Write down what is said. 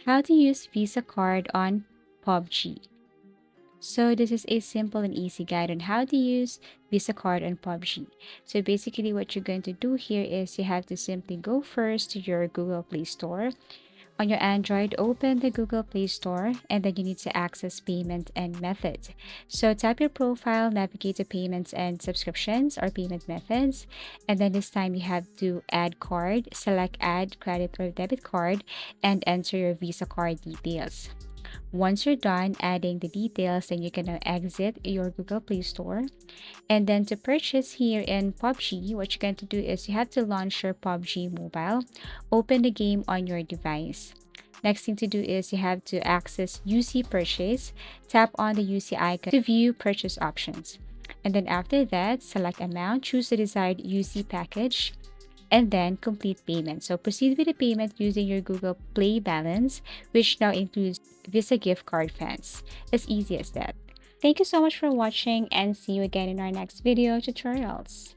How to use Visa card on PUBG. So this is a simple and easy guide on how to use Visa card on PUBG. So basically what you're going to do here is you have to simply go first to your Google Play Store. On your Android, open the Google Play Store and then you need to access payment and methods. So tap your profile, navigate to payments and subscriptions or payment methods. And then this time you have to add card, select add credit or debit card and enter your Visa card details. Once you're done adding the details, then you can now exit your Google Play Store. And then to purchase here in PUBG, what you're going to do is you have to launch your PUBG mobile, open the game on your device. Next thing to do is you have to access UC purchase, tap on the UC icon to view purchase options. And then after that, select amount, choose the desired UC package, and then complete payment. So proceed with the payment using your Google Play balance, which now includes Visa gift card funds. As easy as that. Thank you so much for watching and see you again in our next video tutorials.